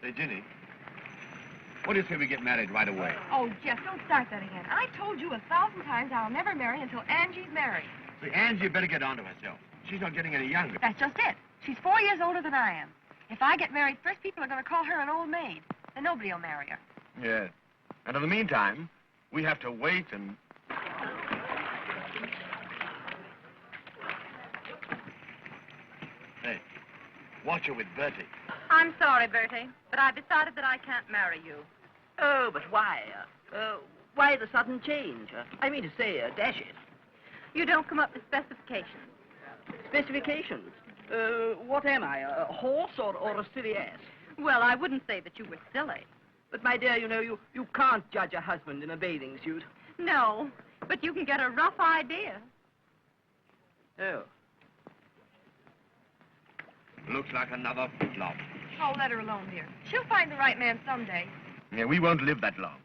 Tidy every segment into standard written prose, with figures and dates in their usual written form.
Say, Ginny, what do you say we get married right away? Oh, Jeff, don't start that again. I told you 1,000 times I'll never marry until Angie's married. See, Angie better get on to herself. She's not getting any younger. That's just it. She's 4 years older than I am. If I get married first, people are going to call her an old maid. And nobody will marry her. Yes. And in the meantime, we have to wait and... Hey, watch her with Bertie. I'm sorry, Bertie, but I've decided that I can't marry you. Oh, but why? Why the sudden change? I mean to say, dash it. You don't come up with specifications. Specifications? What am I, a horse or a silly ass? Well, I wouldn't say that you were silly. But, my dear, you know, you can't judge a husband in a bathing suit. No, but you can get a rough idea. Oh. Looks like another flop. Oh, let her alone, dear. She'll find the right man someday. Yeah, we won't live that long.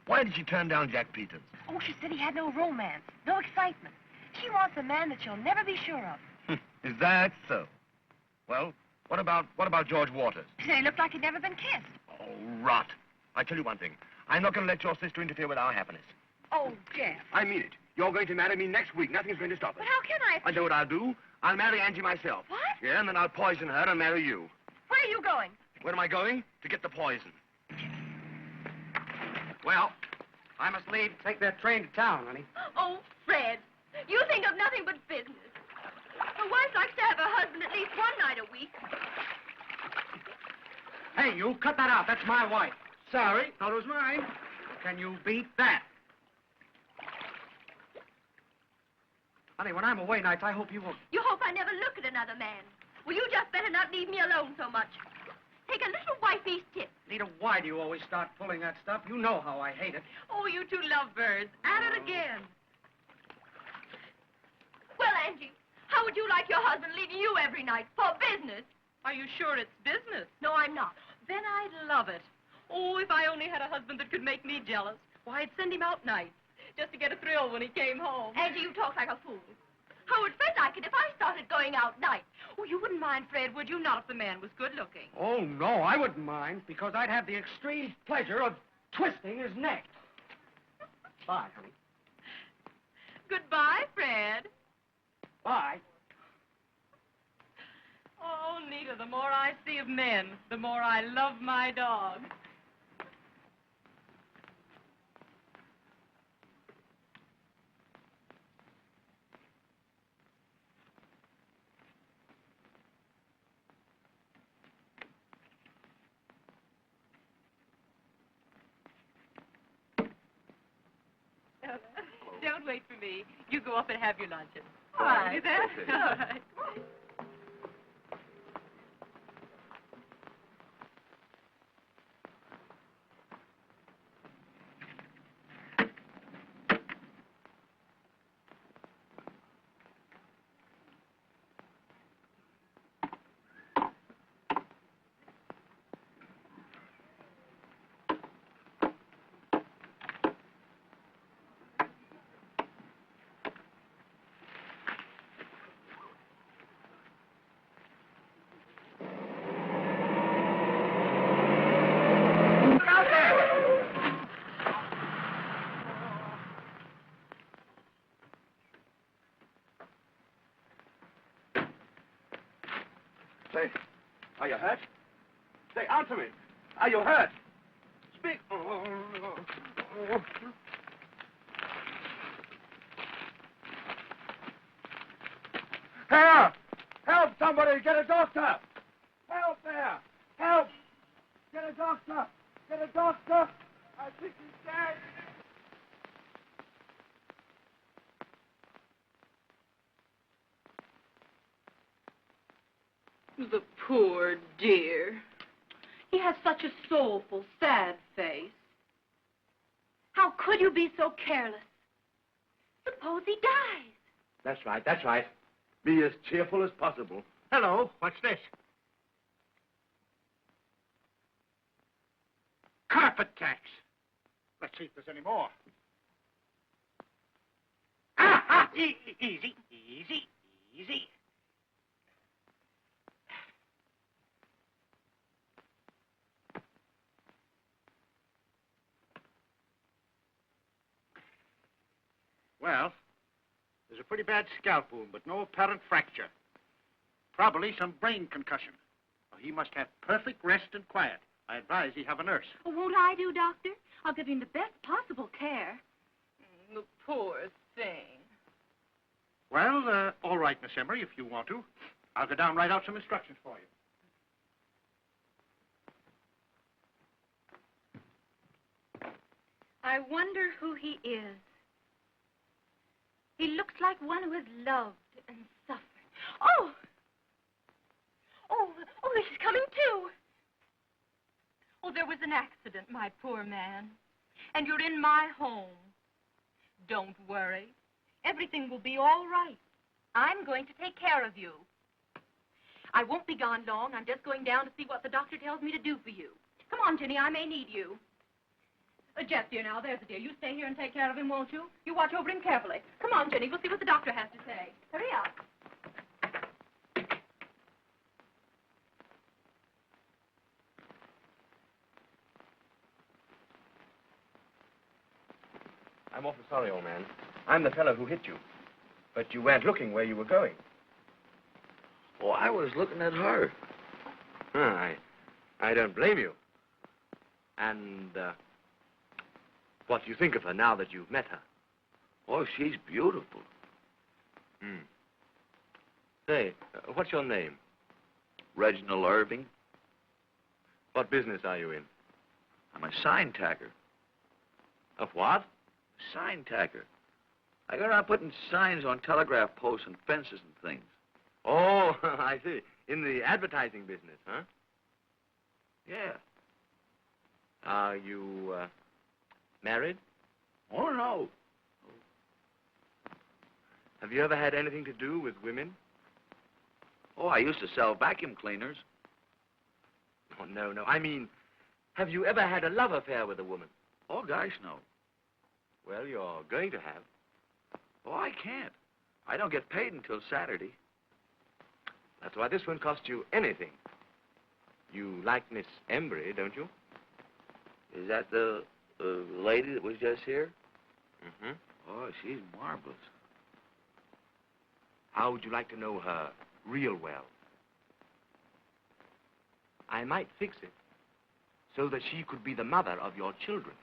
Why did she turn down Jack Peters? Oh, she said he had no romance, no excitement. She wants a man that she'll never be sure of. Is that so? Well, what about George Waters? He looked like he'd never been kissed. Oh, rot. I tell you one thing. I'm not going to let your sister interfere with our happiness. Oh, Jeff. I mean it. You're going to marry me next week. Nothing's going to stop us. But how can I? I know what I'll do. I'll marry Angie myself. What? Yeah, and then I'll poison her and marry you. Where are you going? Where am I going? To get the poison. Well, I must leave to take that train to town, honey. Oh, Fred, you think of nothing but business. A wife likes to have her husband at least one night a week. Hey, you, cut that out. That's my wife. Sorry, thought it was mine. Can you beat that? Honey, when I'm away nights, I hope you won't. You hope I never look at another man. Well, you just better not leave me alone so much. Take a little wifey's tip. Nita, why do you always start pulling that stuff? You know how I hate it. Oh, you two lovebirds. At it again. Well, Angie, how would you like your husband leaving you every night for business? Are you sure it's business? No, I'm not. Then I'd love it. Oh, if I only had a husband that could make me jealous. Why, I'd send him out nights, just to get a thrill when he came home. Angie, you talk like a fool. How would Fred like it if I started going out nights? Oh, you wouldn't mind, Fred, would you? Not if the man was good-looking. Oh, no, I wouldn't mind, because I'd have the extreme pleasure of twisting his neck. Bye, honey. Goodbye, Fred. Bye. Oh, Nita, the more I see of men, the more I love my dog. Don't wait for me. You go up and have your luncheon. All right. You there? All right. Say, are you hurt? Say, answer me. Are you hurt? Speak. Help! Help, somebody! Get a doctor! Help there! Help! Get a doctor! Get a doctor! I think he's dead! The poor dear. He has such a soulful, sad face. How could you be so careless? Suppose he dies. That's right, that's right. Be as cheerful as possible. Hello, what's this? Carpet tax. Let's see if there's any more. Easy, easy, easy. Well, there's a pretty bad scalp wound, but no apparent fracture. Probably some brain concussion. Well, he must have perfect rest and quiet. I advise he have a nurse. Oh, won't I do, Doctor? I'll give him the best possible care. The poor thing. Well, all right, Miss Emery, if you want to. I'll go down and write out some instructions for you. I wonder who he is. He looks like one who has loved and suffered. Oh! Oh, this is coming too. Oh, there was an accident, my poor man. And you're in my home. Don't worry. Everything will be all right. I'm going to take care of you. I won't be gone long. I'm just going down to see what the doctor tells me to do for you. Come on, Ginny, I may need you. Jeff, dear, now, there's a dear. You stay here and take care of him, won't you? You watch over him carefully. Come on, Ginny, we'll see what the doctor has to say. Hurry up. I'm awfully sorry, old man. I'm the fellow who hit you. But you weren't looking where you were going. Oh, I was looking at her. I don't blame you. And, what do you think of her now that you've met her? Oh, she's beautiful. Say, what's your name? Reginald Irving. What business are you in? I'm a sign tacker. Of what? Sign tacker. I go around putting signs on telegraph posts and fences and things. Oh, I see. In the advertising business, huh? Yeah. Are you, married? Oh, no. Have you ever had anything to do with women? Oh, I used to sell vacuum cleaners. Oh, no. I mean, have you ever had a love affair with a woman? Oh, gosh, no. Well, you're going to have. Oh, I can't. I don't get paid until Saturday. That's why this won't cost you anything. You like Miss Embry, don't you? Is that the lady that was just here? Mm-hmm. Oh, she's marvelous. How would you like to know her real well? I might fix it so that she could be the mother of your children.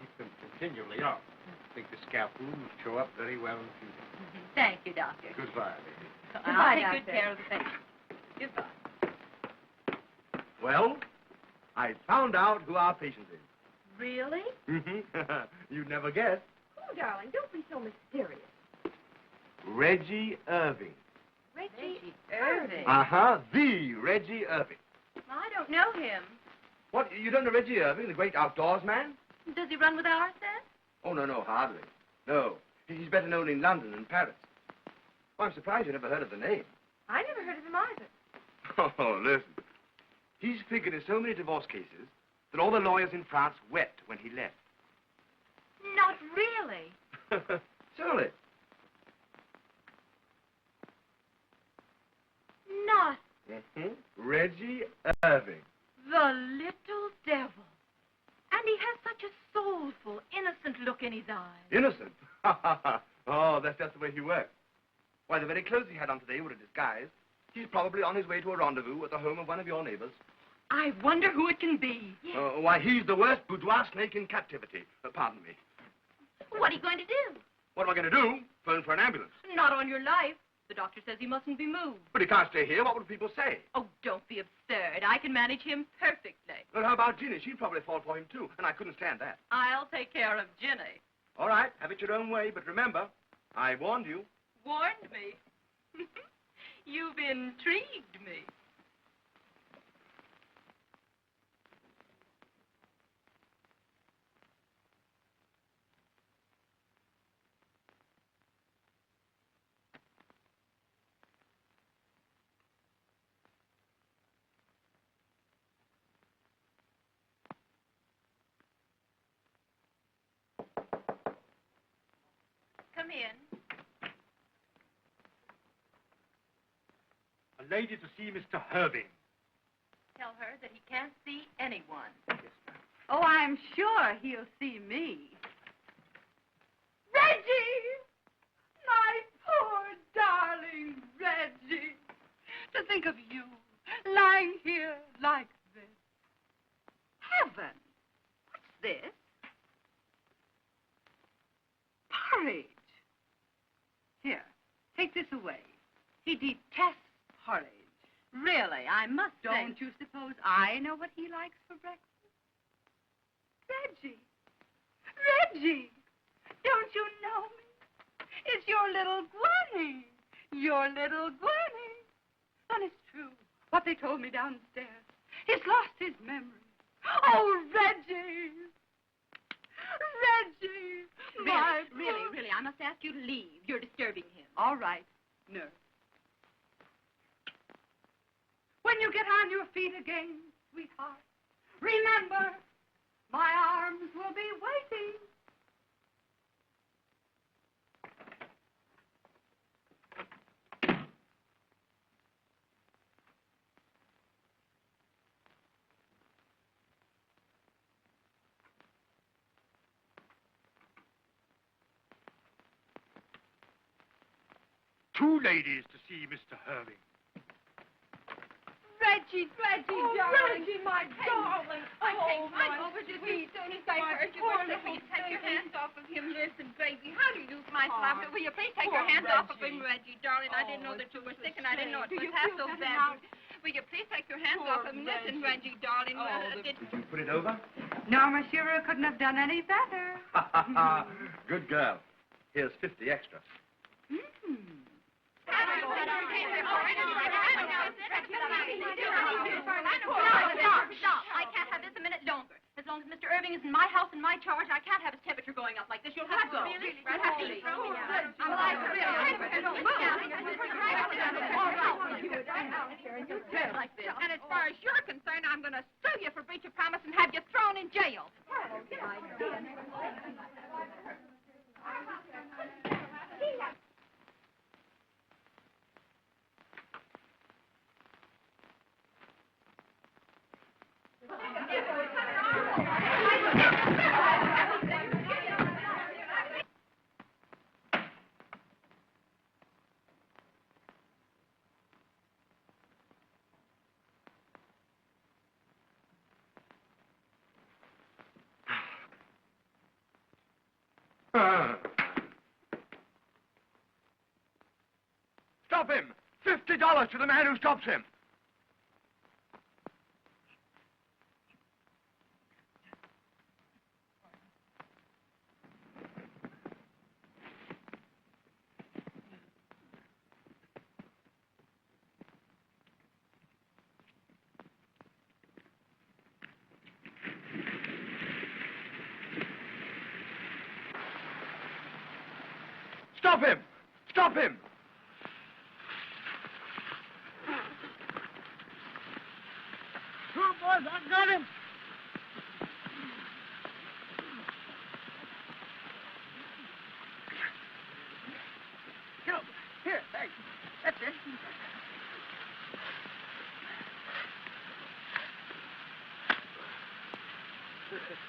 Keep them continually up. I think the scalp wound will show up very well in the future. Thank you, Doctor. Goodbye, baby. I'll take good care of the patient. Goodbye. Well, I found out who our patient is. Really? Mm-hmm. You'd never guess. Oh, darling, don't be so mysterious. Reggie Irving. Reggie Irving. Uh-huh, the Reggie Irving. I don't know him. What, you don't know Reggie Irving, the great outdoors man? Does he run with Arte? Oh, no, hardly. No, he's better known in London and Paris. Oh, I'm surprised you never heard of the name. I never heard of him either. Oh, listen. He's figured in so many divorce cases that all the lawyers in France wept when he left. Not really. Surely. Not Reggie Irving. the little devil. And he has such a soulful, innocent look Oh, that's just the way he works. Why, the very clothes he had on today were a disguise. He's probably on his way to a rendezvous at the home of one of your neighbors. I wonder who it can be. Why, he's the worst boudoir snake in captivity. Pardon me. What are you going to do? What am I going to do? Phone for an ambulance. Not on your life. The doctor says he mustn't be moved. But he can't stay here. What would people say? Oh, don't be absurd. I can manage him perfectly. Well, how about Ginny? She'd probably fall for him, too, and I couldn't stand that. I'll take care of Ginny. All right, have it your own way, but remember, I warned you. Warned me? You've intrigued me. Come in. A lady to see Mr. Irving. Tell her that he can't see anyone. Oh, I'm sure he'll see me. Reggie! My poor darling Reggie. To think of you lying here like this. Heaven! What's this? Porridge. Here, take this away. He detests porridge. Really, I must say... Don't you suppose I know what he likes for breakfast? Reggie! Reggie! Don't you know me? It's your little Gwenny. Your little Gwenny. And it's true, what they told me downstairs. He's lost his memory. Oh, Reggie! Reggie! Really, I must ask you to leave. You're disturbing him. All right, nurse. When you get on your feet again, sweetheart, remember, my arms will be waiting. Two ladies to see Mr. Irving. Reggie, darling. Reggie, my darling. I came right over to you as soon as I heard you were sick. Will you take your hands off of him? Listen, baby, how do you use my slapstick? Will you please take your hands off of him, Reggie, darling? I didn't know that you were sick, and I didn't know it was half so bad. Will you please take your hands off of him? Listen, Reggie, darling. Did you put it over? No, Monsieur couldn't have done any better. Good girl. Here's 50 extra. Stop. I can't have this a minute longer. As long as Mr. Irving is in my house and my charge, I can't have his temperature going up like this. You'll have to go. Really? You'll have to leave. I'm like, like this. And as far as you're concerned, I'm going to sue you for breach of promise and have you thrown in jail. Stop him! $50 to the man who stops him. Stop him! Stop him! Two boys, I got him. Get over. Here, hey. That's it.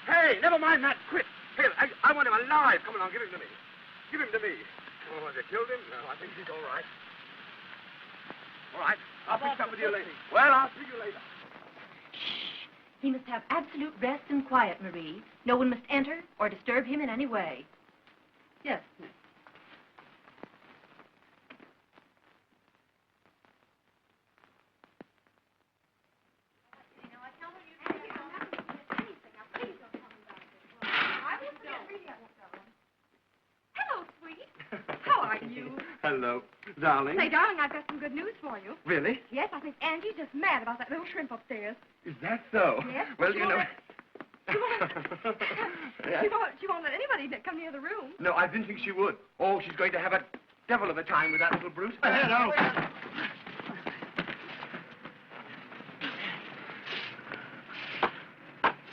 Hey, never mind that. Quit. Here, I want him alive. Come along, give him to me. Give him to me. Oh, have you killed him? No, I think he's all right. All right. I'll fix up with you later. Well, I'll see you later. Shh. He must have absolute rest and quiet, Marie. No one must enter or disturb him in any way. Yes, miss. Hello, sweetie. How are you? Hello, darling. Say, darling, I've got some good news for you. Really? Yes, I think Angie's just mad about that little shrimp upstairs. Is that so? Yes. Well, you know... Yes? She won't let anybody come near the room. No, I didn't think she would. Oh, she's going to have a devil of a time with that little brute. Hello.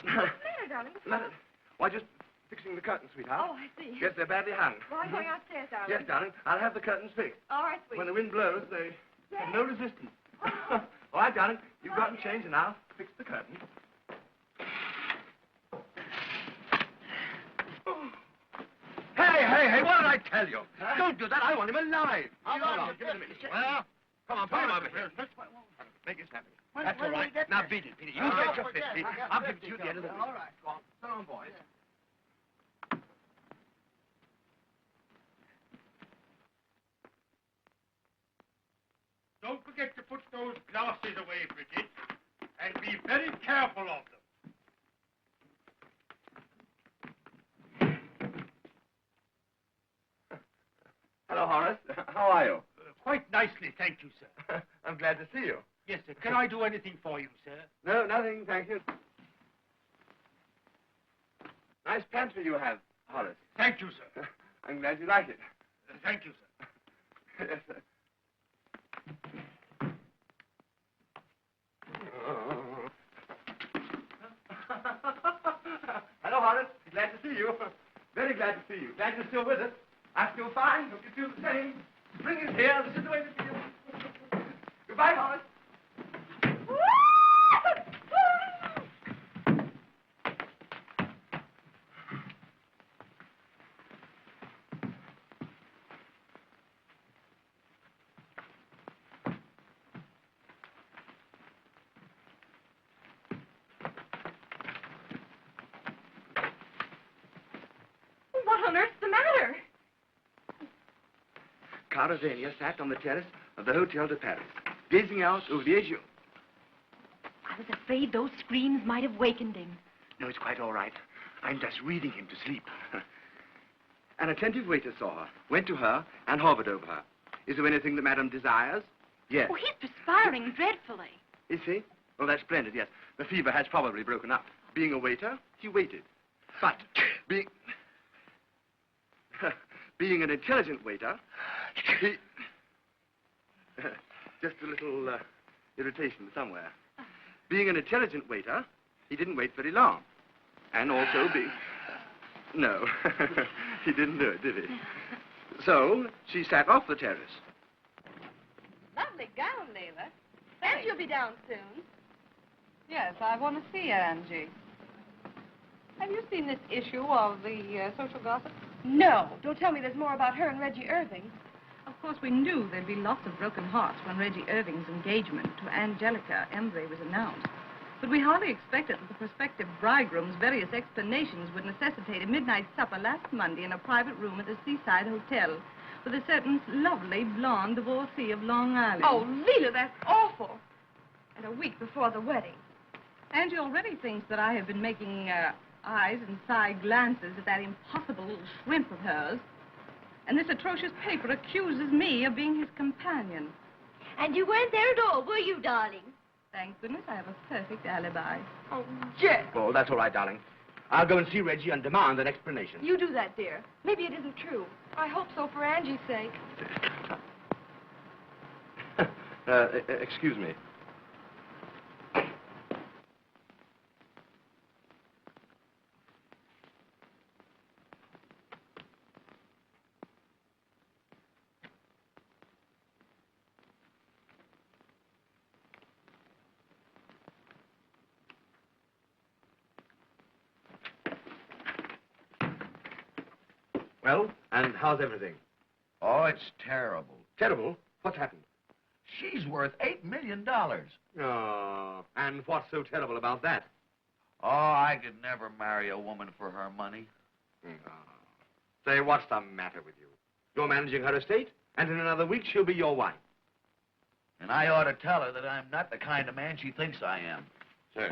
What's the matter, darling? What's the matter? Why, just fixing the curtains, sweetheart. Oh, I see. Yes, they're badly hung. Well, I'm going upstairs, darling. Yes, darling. I'll have the curtains fixed. All right, sweetie. When the wind blows, they have no resistance. All right, darling. You've got change, and I'll fix the curtains. Hey, what did I tell you? Huh? Don't do that. I want him alive. Hold on. Give it a minute. Well, come on, put him over here. Make it snappy. That's all right. Now beat it, Peter. You get your 50. I'll give it to you at the end of the week. All right, go on. So long, boys. Don't forget to put those glasses away, Bridget, and be very careful of them. Hello, Horace. How are you? Quite nicely, thank you, sir. I'm glad to see you. Yes, sir. Can I do anything for you, sir? No, nothing, thank you. Nice pantry you have, Horace. Thank you, sir. I'm glad you like it. Thank you, sir. Yes, sir. Hello, Horace. Glad to see you. Very glad to see you. Glad you're still with us. I feel fine. Hope you feel the same. Spring is here. This is the way to feel. Goodbye, Horace. What on earth's the matter? Caravania sat on the terrace of the Hotel de Paris, gazing out over the azure. I was afraid those screams might have wakened him. No, it's quite all right. I'm just reading him to sleep. An attentive waiter saw her, went to her, and hovered over her. Is there anything that Madame desires? Yes. Oh, he's perspiring dreadfully. Is he? Oh, that's splendid, yes. The fever has probably broken up. Being a waiter, he waited. But being an intelligent waiter, he... just a little irritation somewhere. Being an intelligent waiter, he didn't wait very long. And also no, he didn't do it, did he? So, she sat off the terrace. Lovely gown, Layla. And you'll be down soon. Yes, I want to see Angie. Have you seen this issue of the social gossip? No. Don't tell me there's more about her and Reggie Irving. Of course, we knew there'd be lots of broken hearts when Reggie Irving's engagement to Angelica Embry was announced. But we hardly expected that the prospective bridegroom's various explanations would necessitate a midnight supper last Monday in a private room at the Seaside Hotel with a certain lovely blonde divorcee of Long Island. Oh, Leela, that's awful. And a week before the wedding. Angie already thinks that I have been making eyes and side glances at that impossible little shrimp of hers. And this atrocious paper accuses me of being his companion. And you weren't there at all, were you, darling? Thank goodness I have a perfect alibi. Oh, Jack. Oh, that's all right, darling. I'll go and see Reggie and demand an explanation. You do that, dear. Maybe it isn't true. I hope so for Angie's sake. Excuse me. Well, and how's everything? Oh, it's terrible. Terrible? What's happened? She's worth $8 million. Oh, and what's so terrible about that? Oh, I could never marry a woman for her money. Say, what's the matter with you? You're managing her estate, and in another week she'll be your wife. And I ought to tell her that I'm not the kind of man she thinks I am. Say,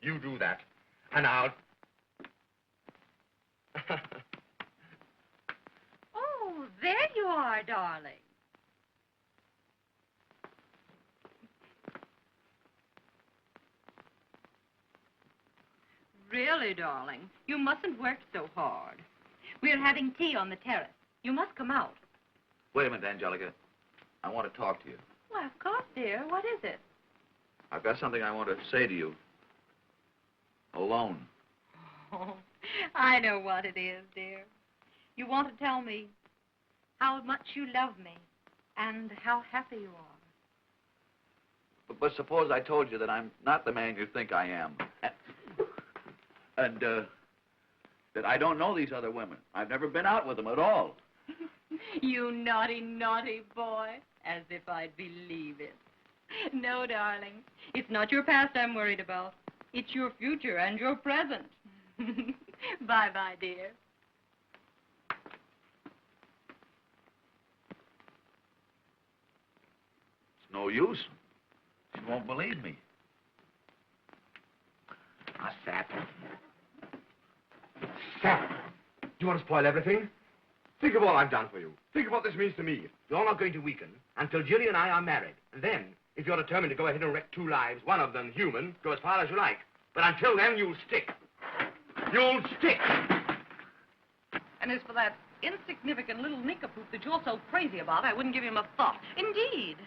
you do that, and I'll... Oh, there you are, darling. Really, darling, you mustn't work so hard. We're having tea on the terrace. You must come out. Wait a minute, Angelica. I want to talk to you. Well, of course, dear. What is it? I've got something I want to say to you. Alone. Oh, I know what it is, dear. You want to tell me how much you love me and how happy you are. But suppose I told you that I'm not the man you think I am. And that I don't know these other women. I've never been out with them at all. You naughty, naughty boy. As if I'd believe it. No, darling. It's not your past I'm worried about. It's your future and your present. Bye-bye, dear. It's no use. She won't believe me. Ah, Sap. Sap, do you want to spoil everything? Think of all I've done for you. Think of what this means to me. You're not going to weaken until Jilly and I are married. And then, if you're determined to go ahead and wreck two lives, one of them human, go as far as you like. But until then, you'll stick. You'll stick. And as for that insignificant little nincompoop that you're so crazy about, I wouldn't give him a thought. Indeed.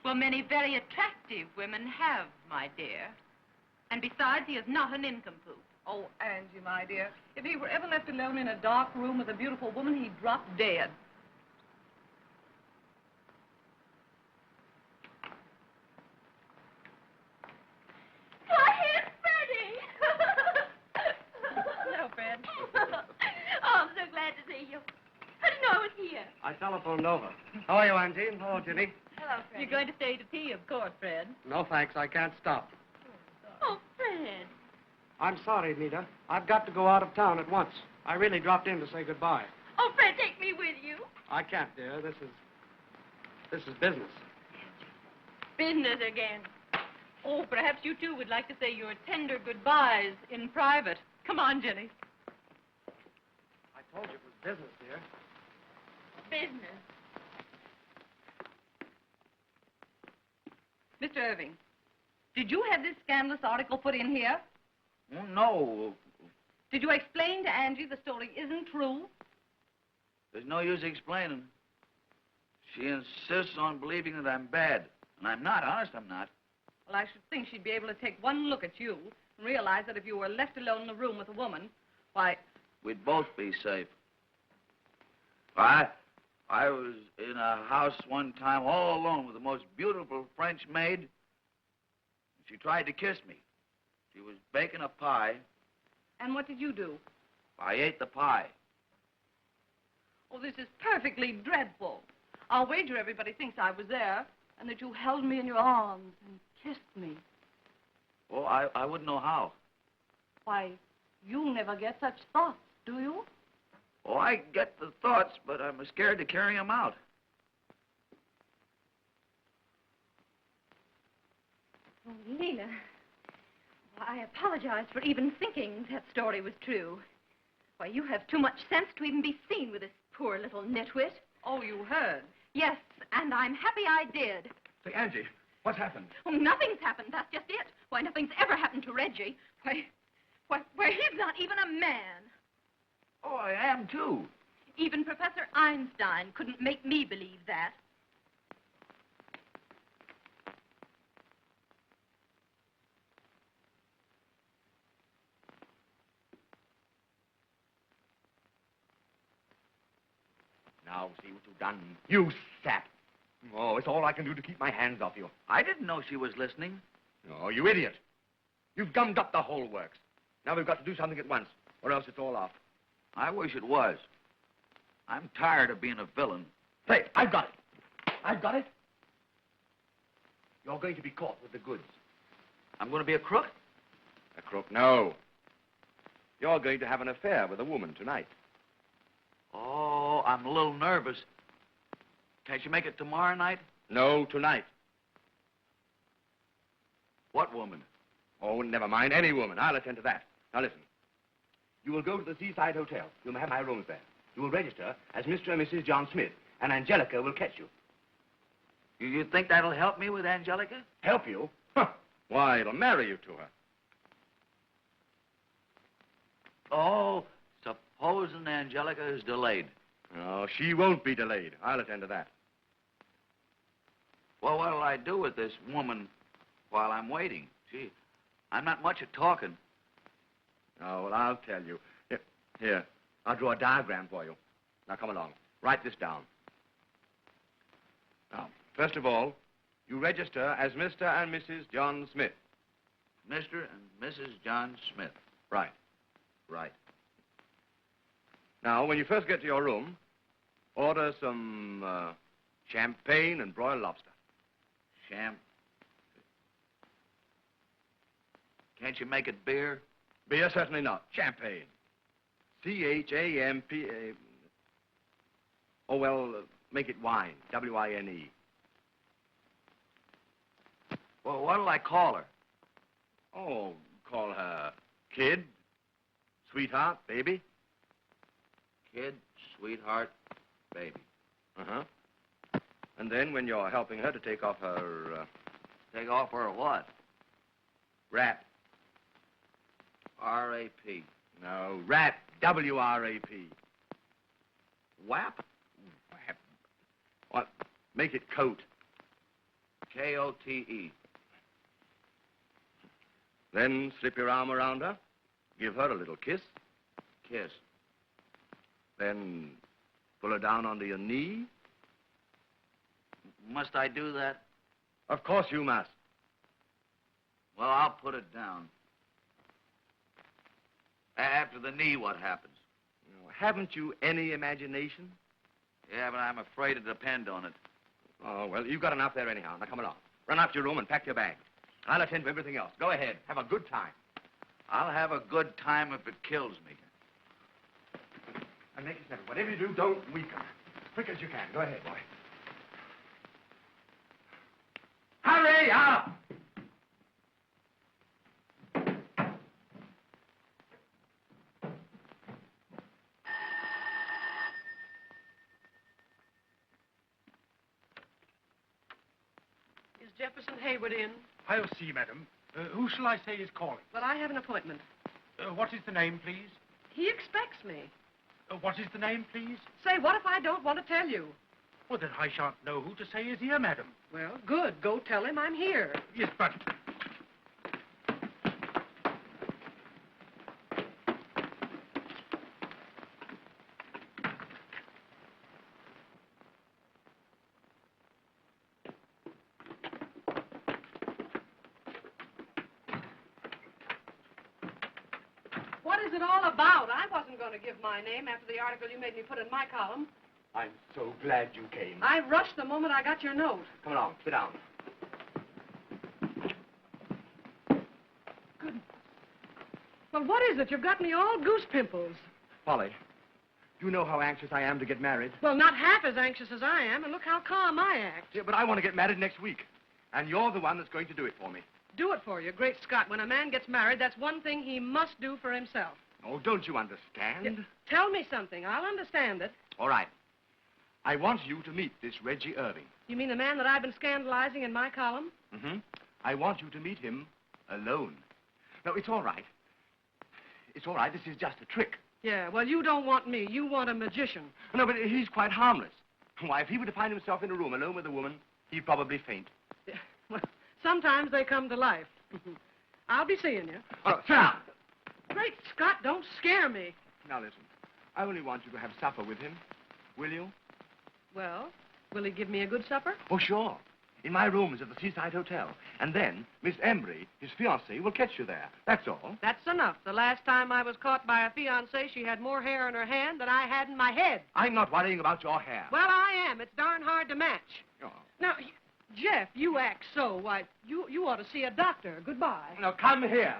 Well, many very attractive women have, my dear. And besides, he is not a nincompoop. Oh, Angie, my dear, if he were ever left alone in a dark room with a beautiful woman, he'd drop dead. Why, here's Freddie! Hello, Fred. Oh, I'm so glad to see you. How did you know I was here? I telephoned over. How are you, Angie? Hello, Ginny. Hello, Freddie. You're going to stay to tea, of course, Fred. No, thanks. I can't stop. Oh, Fred. I'm sorry, Nita. I've got to go out of town at once. I really dropped in to say goodbye. Oh, Fred, take me with you. I can't, dear. This is business. Business again. Oh, perhaps you two would like to say your tender goodbyes in private. Come on, Jenny. I told you it was business, dear. Business. Mr. Irving, did you have this scandalous article put in here? Oh, no. Did you explain to Angie the story isn't true? There's no use explaining. She insists on believing that I'm bad. And I'm not. Honest, I'm not. Well, I should think she'd be able to take one look at you and realize that if you were left alone in a room with a woman, why... We'd both be safe. I was in a house one time all alone with the most beautiful French maid. She tried to kiss me. She was baking a pie. And what did you do? I ate the pie. Oh, this is perfectly dreadful. I'll wager everybody thinks I was there and that you held me in your arms and kissed me. Oh, I wouldn't know how. Why, you never get such thoughts, do you? Oh, I get the thoughts, but I'm scared to carry them out. Oh, Leela. Well, I apologize for even thinking that story was true. Why, you have too much sense to even be seen with this poor little nitwit. Oh, you heard. Yes, and I'm happy I did. Say, Angie, what's happened? Oh, nothing's happened. That's just it. Why, nothing's ever happened to Reggie. Why, he's not even a man. Oh, I am, too. Even Professor Einstein couldn't make me believe that. Now, see what you've done. You sap. Oh, it's all I can do to keep my hands off you. I didn't know she was listening. Oh, you idiot. You've gummed up the whole works. Now we've got to do something at once, or else it's all off. I wish it was. I'm tired of being a villain. Say, I've got it. I've got it. You're going to be caught with the goods. I'm going to be a crook? A crook? No. You're going to have an affair with a woman tonight. Oh, I'm a little nervous. Can't you make it tomorrow night? No, tonight. What woman? Oh, never mind. Any woman. I'll attend to that. Now, listen. You will go to the Seaside Hotel. You'll have my rooms there. You will register as Mr. and Mrs. John Smith, and Angelica will catch you. You think that'll help me with Angelica? Help you? Huh. Why, it'll marry you to her. Oh, supposing Angelica is delayed. No, she won't be delayed. I'll attend to that. Well, what'll I do with this woman while I'm waiting? Gee, I'm not much at talking. Oh, well, I'll tell you. Here, I'll draw a diagram for you. Now, come along. Write this down. Now, first of all, you register as Mr. and Mrs. John Smith. Mr. and Mrs. John Smith. Right. Right. Now, when you first get to your room, order some champagne and broiled lobster. Can't you make it beer? Beer, certainly not. Champagne. C-H-A-M-P-A... Oh, well, make it wine. W-I-N-E. Well, what'll I call her? Oh, call her kid, sweetheart, baby. Kid, sweetheart, baby. Uh-huh. And then when you're helping her to take off her... Take off her what? wrap. R-A-P. No, wrap. W-R-A-P. Whap? Wrap. What? Make it coat. K-O-T-E. Then slip your arm around her. Give her a little kiss. Kiss. Then pull her down onto your knee. Must I do that? Of course you must. Well, I'll put it down. After the knee, what happens? Haven't you any imagination? Yeah, but I'm afraid to depend on it. Oh, well, you've got enough there anyhow. Now, come along. Run up to your room and pack your bag. I'll attend to everything else. Go ahead. Have a good time. I'll have a good time if it kills me. And make it simple. Whatever you do, don't weaken. Quick as you can. Go ahead, boy. Hurry up! Is Jefferson Hayward in? I'll see, madam. Who shall I say is calling? Well, I have an appointment. What is the name, please? He expects me. What is the name, please? Say, what if I don't want to tell you? Well, then I shan't know who to say is here, madam. Well, good. Go tell him I'm here. Yes, but... What is it all about? I wasn't going to give my name after the article you made me put in my column. I'm so glad you came. I rushed the moment I got your note. Come along. Sit down. Good. Well, what is it? You've got me all goose pimples. Polly, do you know how anxious I am to get married? Well, not half as anxious as I am, and look how calm I act. Yeah, but I want to get married next week. And you're the one that's going to do it for me. Do it for you. Great Scott, when a man gets married, that's one thing he must do for himself. Oh, don't you understand? Yeah, tell me something. I'll understand it. All right. I want you to meet this Reggie Irving. You mean the man that I've been scandalizing in my column? Mm-hmm. I want you to meet him alone. No, it's all right. It's all right. This is just a trick. Yeah, well, you don't want me. You want a magician. No, but he's quite harmless. Why, if he were to find himself in a room alone with a woman, he'd probably faint. Yeah, well, sometimes they come to life. I'll be seeing you. Oh, sit down. Great Scott, don't scare me. Now, listen. I only want you to have supper with him. Will you? Well, will he give me a good supper? Oh, sure. in my rooms at the Seaside Hotel. And then Miss Embry, his fiancée, will catch you there. That's all. That's enough. The last time I was caught by a fiancée, she had more hair in her hand than I had in my head. I'm not worrying about your hair. Well, I am. It's darn hard to match. Oh. Now, Jeff, you act so. Why, you ought to see a doctor. Goodbye. Now, come here.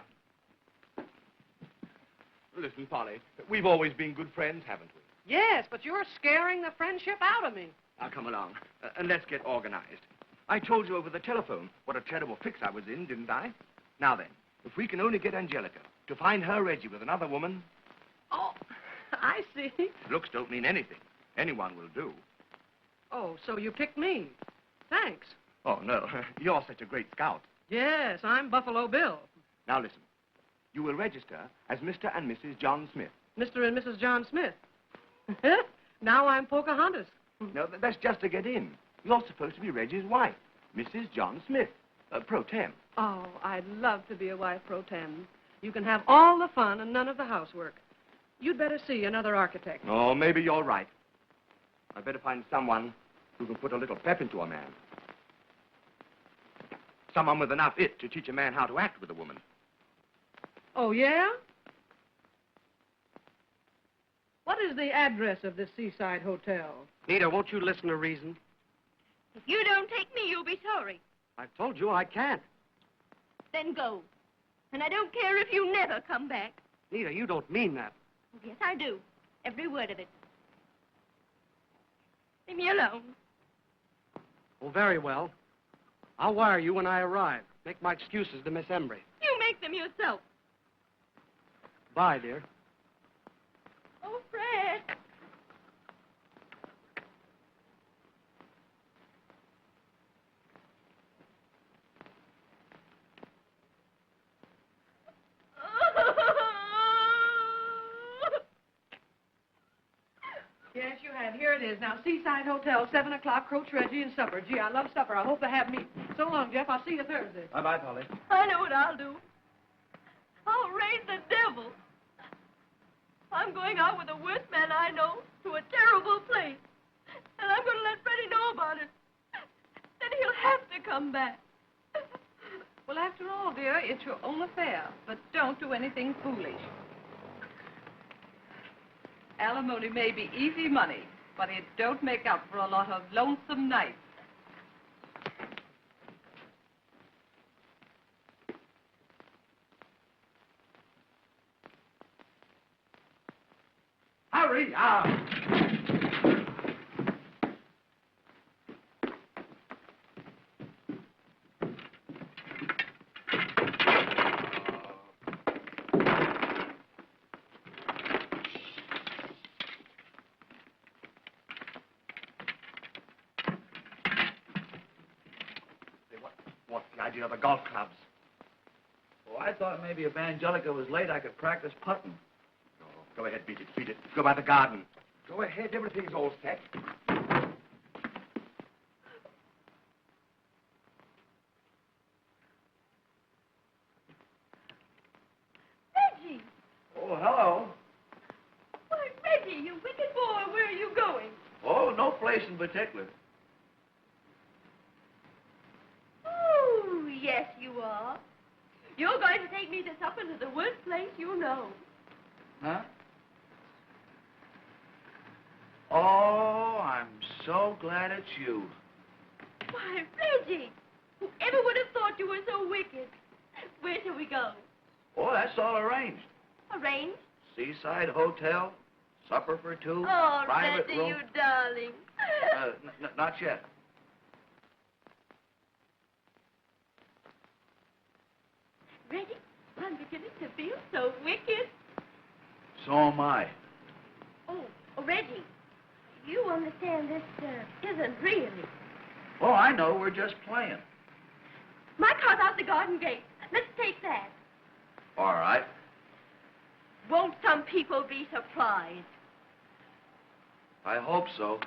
Listen, Polly, we've always been good friends, haven't we? Yes, but you're scaring the friendship out of me. Now, come along, and let's get organized. I told you over the telephone what a terrible fix I was in, didn't I? Now then, if we can only get Angelica to find her Reggie with another woman... Oh, I see. Looks don't mean anything. Anyone will do. Oh, so you picked me. Thanks. Oh, no. You're such a great scout. Yes, I'm Buffalo Bill. Now, listen. You will register as Mr. and Mrs. John Smith. Mr. and Mrs. John Smith. Now I'm Pocahontas. No, that's just to get in. You're supposed to be Reggie's wife, Mrs. John Smith, pro tem. Oh, I'd love to be a wife pro tem. You can have all the fun and none of the housework. You'd better see another architect. Oh, maybe you're right. I'd better find someone who can put a little pep into a man. Someone with enough it to teach a man how to act with a woman. Oh, yeah? What is the address of this Seaside Hotel? Nita, won't you listen to reason? If you don't take me, you'll be sorry. I've told you I can't. Then go. And I don't care if you never come back. Nita, you don't mean that. Yes, I do. Every word of it. Leave me alone. Well, very well. I'll wire you when I arrive. Make my excuses to Miss Embry. You make them yourself. Bye, dear. Oh, Fred. Yes, you have. Here it is. Now, Seaside Hotel, 7 o'clock, Coach Reggie and supper. Gee, I love supper. I hope they have meat. So long, Jeff. I'll see you Thursday. Bye-bye, Polly. I know what I'll do. I'll raise the devil. I'm going out with the worst man I know to a terrible place. And I'm going to let Freddie know about it. Then he'll have to come back. Well, after all, dear, it's your own affair. But don't do anything foolish. Alimony may be easy money, but it don't make up for a lot of lonesome nights. Hurry up! What's the idea of the golf clubs? Oh, I thought maybe if Angelica was late, I could practice putting. Oh, go ahead, beat it, beat it. Go by the garden. Go ahead, everything's all set. Reggie! Oh, hello. Why, Reggie, you wicked boy, where are you going? Oh, no place in particular. Oh, yes, you are. You're going to take me to supper to the worst place you know. Huh? Oh, I'm so glad it's you. Why, Reggie, whoever would have thought you were so wicked? Where shall we go? Oh, that's all arranged. Arranged? Seaside Hotel, supper for two, Oh, private Reggie, room. you darling. Not yet. Reggie, I'm beginning to feel so wicked. So am I. Oh, Reggie, you understand this isn't really. Oh, I know. We're just playing. My car's out the garden gate. Let's take that. All right. Won't some people be surprised? I hope so.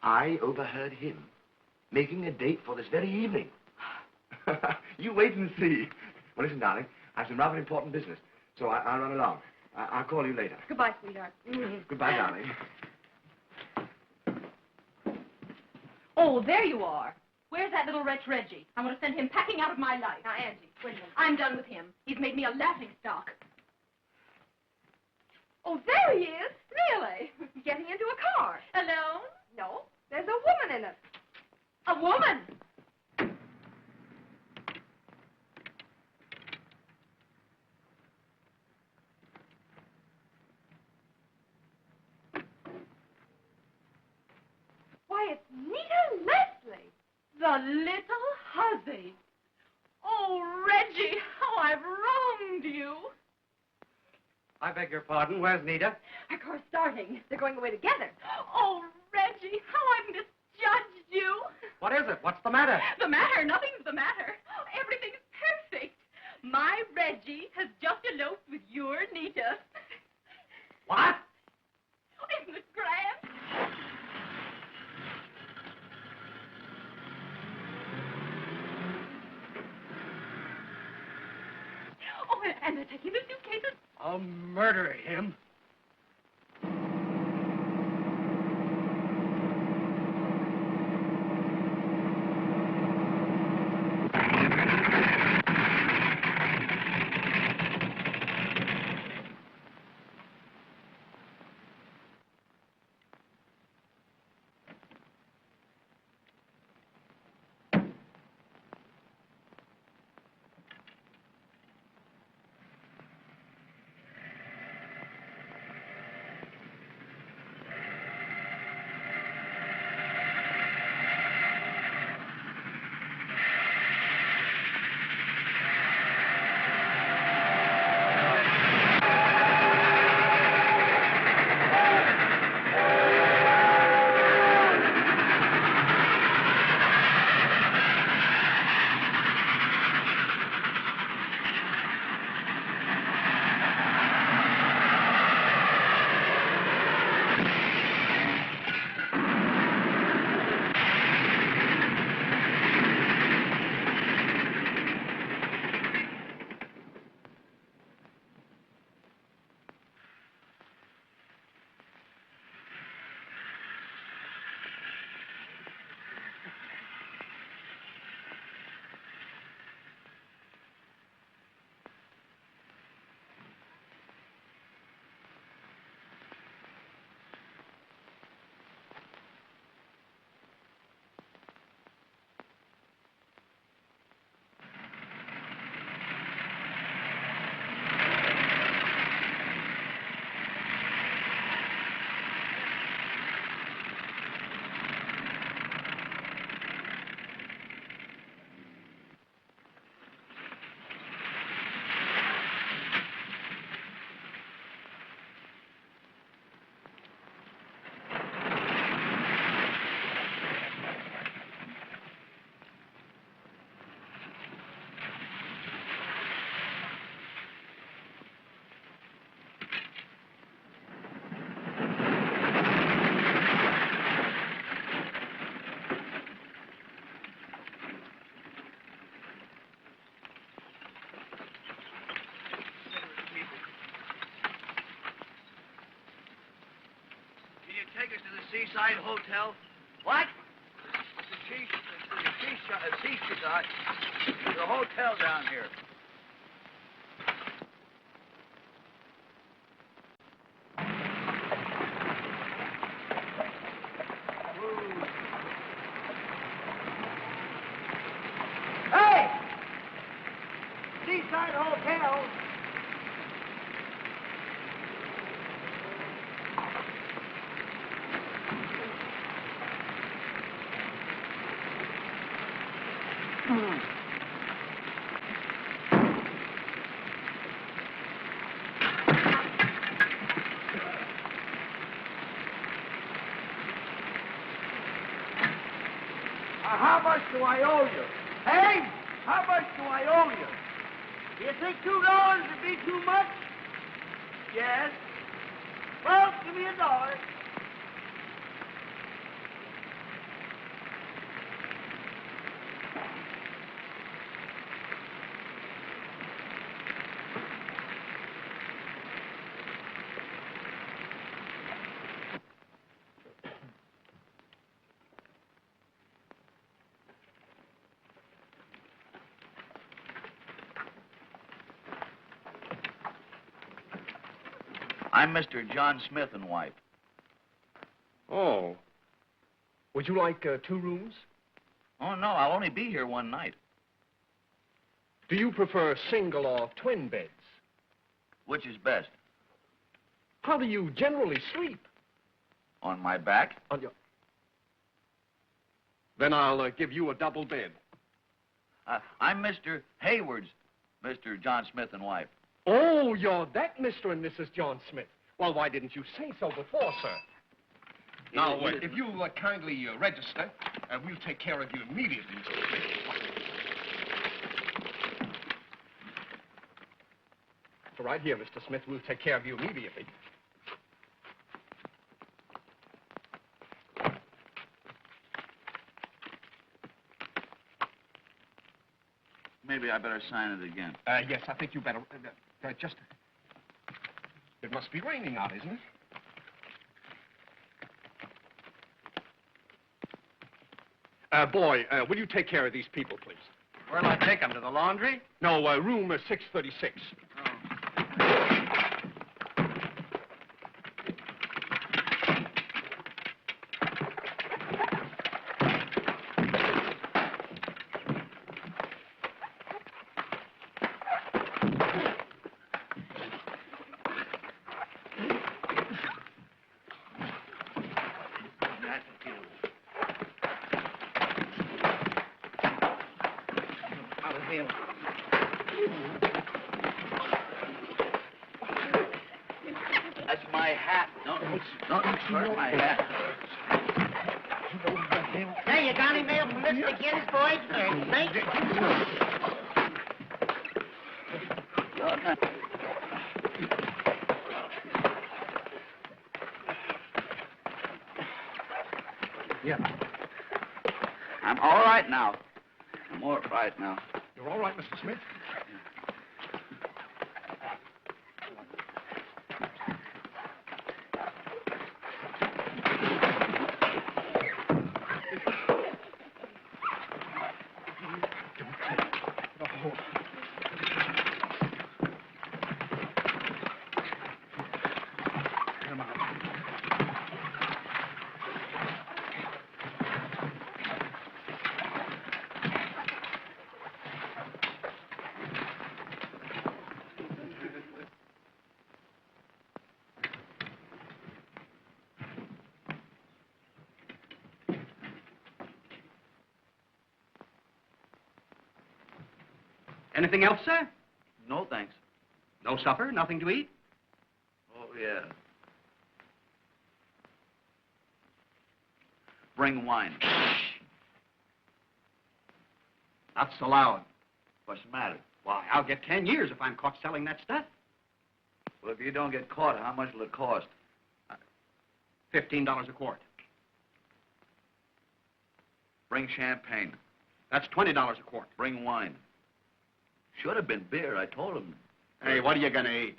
I overheard him making a date for this very evening. You wait and see. Well, listen, darling, I have some rather important business, so I'll run along. I'll call you later. Goodbye, sweetheart. Goodbye, darling. Oh, there you are. Where's that little wretch Reggie? I want to send him packing out of my life. Now, Angie, wait a minute. I'm done with him. He's made me a laughing stock. Oh, there he is. Really? Getting into a car. Alone? No, there's a woman in it. A woman? Why, it's Nita Leslie. The little hussy. Oh, Reggie, how I've wronged you. I beg your pardon. Where's Nita? Our car's starting. They're going away together. Oh, Reggie, how I've misjudged you. What is it? What's the matter? The matter? Nothing's the matter. Everything's perfect. My Reggie has just eloped with your Nita. What? Isn't it grand? Oh, and they're taking the suitcases. I'll murder him. Take us to the Seaside Hotel. What? Seaside. There's a hotel down here. Hey! Seaside Hotel. How much do I owe you? Hey? How much do I owe you? Do you think $2 would be too much? Yes. Well, give me $1. I'm Mr. John Smith and wife. Oh. Would you like 2 rooms? Oh, no, I'll only be here one night. Do you prefer single or twin beds? Which is best? How do you generally sleep? On my back? On your... Then I'll give you a double bed. I'm Mr. Hayward's, Mr. John Smith and wife. Oh, you're that Mr. and Mrs. John Smith. Well, why didn't you say so before, sir? Now, if you kindly register, we'll take care of you immediately, Mr. Smith. So right here, Mr. Smith, we'll take care of you immediately. Maybe I better sign it again. Yes, I think you better... just... It must be raining out, isn't it? Boy, will you take care of these people, please? Where'll I take them? To the laundry? No, room 636. That's my hat. Don't hurt my hat. Hey, you got any mail from Mr. Ginsburg? Thank you. Yeah. I'm all right now. I'm all right now. You're all right, Mr. Smith? Anything else, sir? No, thanks. No supper? Nothing to eat? Oh, yeah. Bring wine. Not so loud. What's the matter? Why, I'll get 10 years if I'm caught selling that stuff. Well, if you don't get caught, how much will it cost? $15 a quart. Bring champagne. That's $20 a quart. Bring wine. Should have been beer, I told him. Hey, what are you going to eat?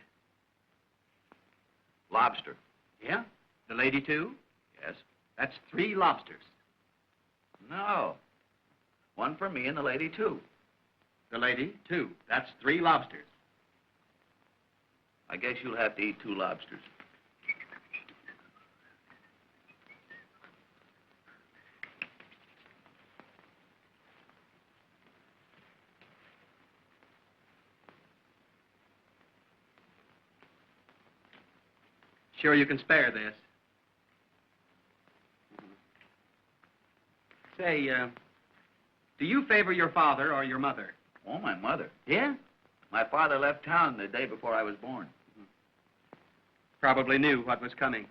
Lobster. Yeah? The lady, too? Yes. That's 3 lobsters. No. One for me and the lady, too. The lady, 2. That's 3 lobsters. I guess you'll have to eat 2 lobsters. Sure you can spare this. Say, do you favor your father or your mother? Oh, my mother. Yeah? My father left town the day before I was born. Probably knew what was coming.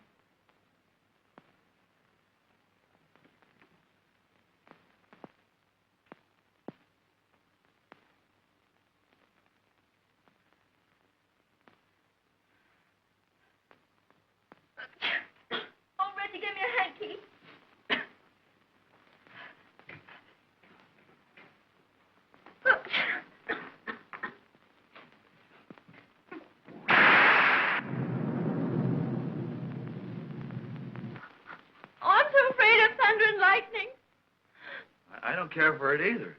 Oh, Reggie, give me a hanky. Oh, I'm so afraid of thunder and lightning. I don't care for it either.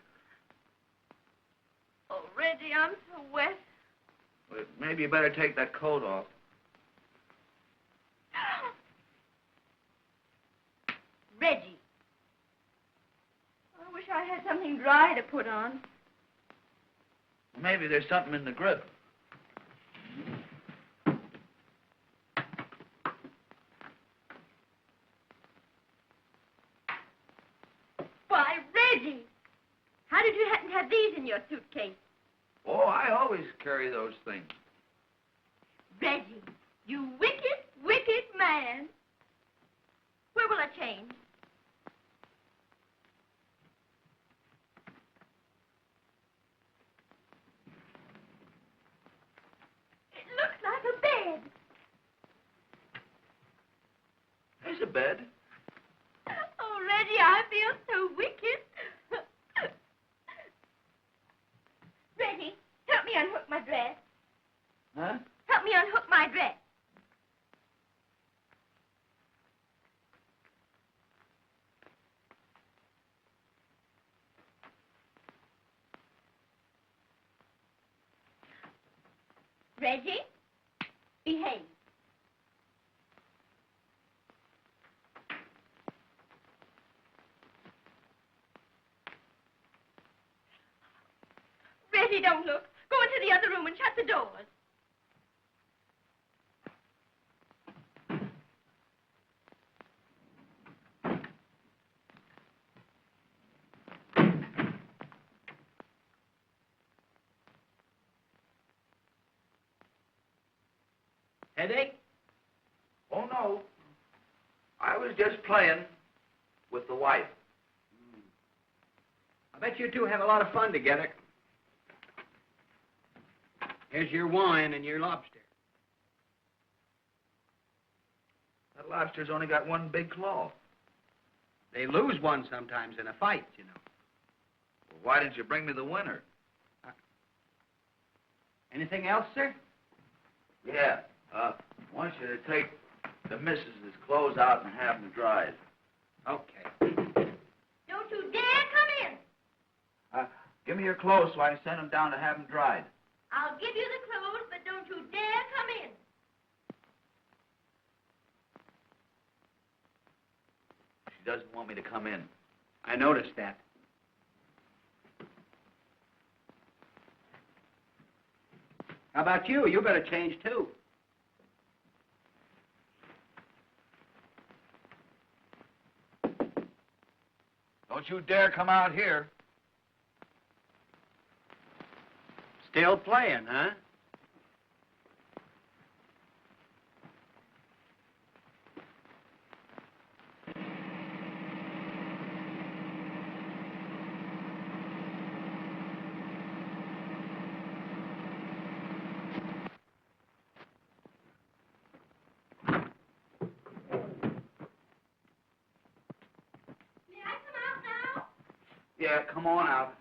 Oh, Reggie, I'm so wet. Well, maybe you better take that coat off. Reggie. I wish I had something dry to put on. Maybe there's something in the grip. Why, Reggie! How did you happen to have these in your suitcase? Oh, I always carry those things. Reggie, you wicked, wicked man. Where will I change? It looks like a bed. There's a bed. Oh, Reggie, I feel so wicked. Reggie, help me unhook my dress. Huh? Help me unhook my dress. Reggie, behave. Reggie, don't look. Go into the other room and shut the doors. Headache? Oh, no. I was just playing with the wife. I bet you two have a lot of fun together. Here's your wine and your lobster. That lobster's only got one big claw. They lose one sometimes in a fight, you know. Well, why didn't you bring me the winner? Anything else, sir? Yeah. I want you to take the missus's clothes out and have them dried. Okay. Don't you dare come in. Give me your clothes so I can send them down to have them dried. I'll give you the clothes, but don't you dare come in. She doesn't want me to come in. I noticed that. How about you? You better change, too. Don't you dare come out here. Still playing, huh? Yeah, come on out.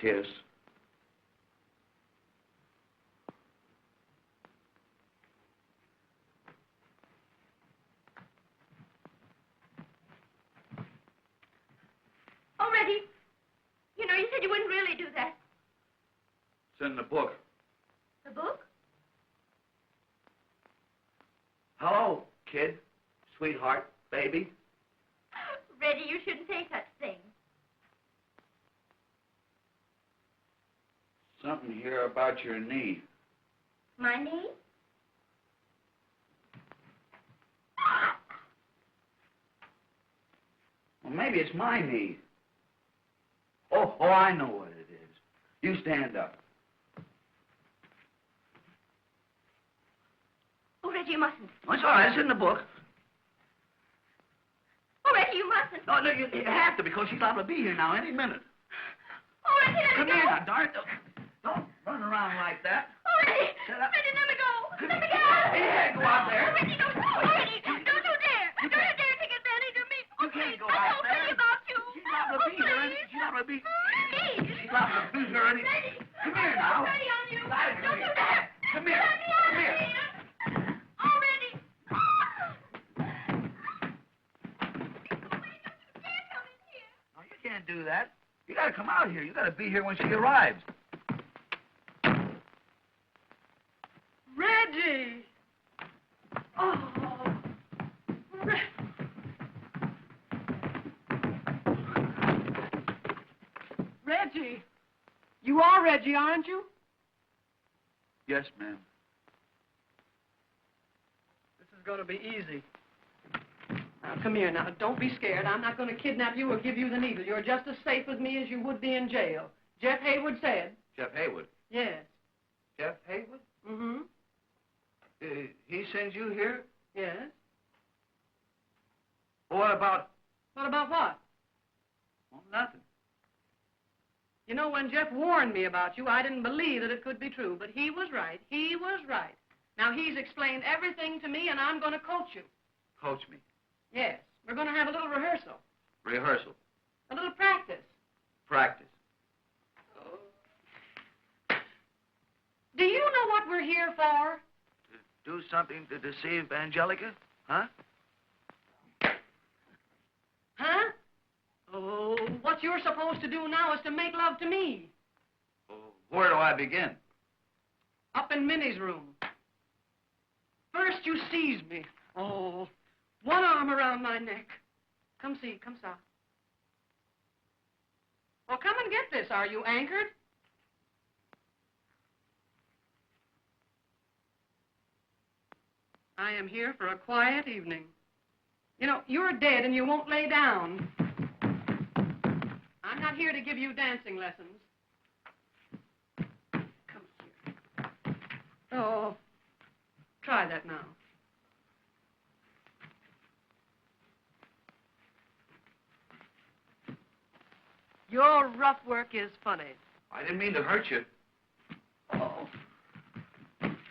Kiss. Oh, Reggie, you know, you said you wouldn't really do that. It's in the book. The book? Hello, kid, sweetheart, baby. Reggie, you shouldn't say such things. Something here about your knee. My knee? Well, maybe it's my knee. Oh, I know what it is. You stand up. Oh, Reggie, you mustn't. Oh, it's all right. It's in the book. Oh, Reggie, you mustn't. No, you have to because she's liable to be here now any minute. Oh, Reggie, let Come me go. here now, darn it. Don't run around like that. Oh, Reggie. Shut up. Reggie, let me go. Come Let me here. go. Hey, go out there. Oh, Reggie, don't. Oh, Reggie, don't you dare. Don't you dare take advantage of me. You can't go I'm out so there. pity about you. She's liable to be here. She's liable to be. Please. She's liable to be here any. Reggie. Come here now. I'm ready on you. Lie to Don't me. you dare. Come here. Let me Come out here. of here. can't do that. You gotta come out here. You gotta be here when she arrives. Reggie! Oh, Reggie! You are Reggie, aren't you? Yes, ma'am. This is going to be easy. Now, come here now. Don't be scared. I'm not going to kidnap you or give you the needle. You're just as safe with me as you would be in jail. Jeff Haywood said. Jeff Haywood? Yes. Jeff Haywood? Mm-hmm. He sends you here? Yes. What about? What about what? Well, nothing. You know, when Jeff warned me about you, I didn't believe that it could be true, but he was right. He was right. Now, he's explained everything to me, and I'm going to coach you. Coach me. Yes. We're going to have a little rehearsal. Rehearsal. A little practice. Practice. Do you know what we're here for? To do something to deceive Angelica? Huh? Huh? Oh, what you're supposed to do now is to make love to me. Oh, where do I begin? Up in Minnie's room. First you seize me. Oh, one arm around my neck. Come see, come saw. Well, come and get this. Are you anchored? I am here for a quiet evening. You know, you're dead and you won't lay down. I'm not here to give you dancing lessons. Come here. Oh, try that now. Your rough work is funny. I didn't mean to hurt you. Oh.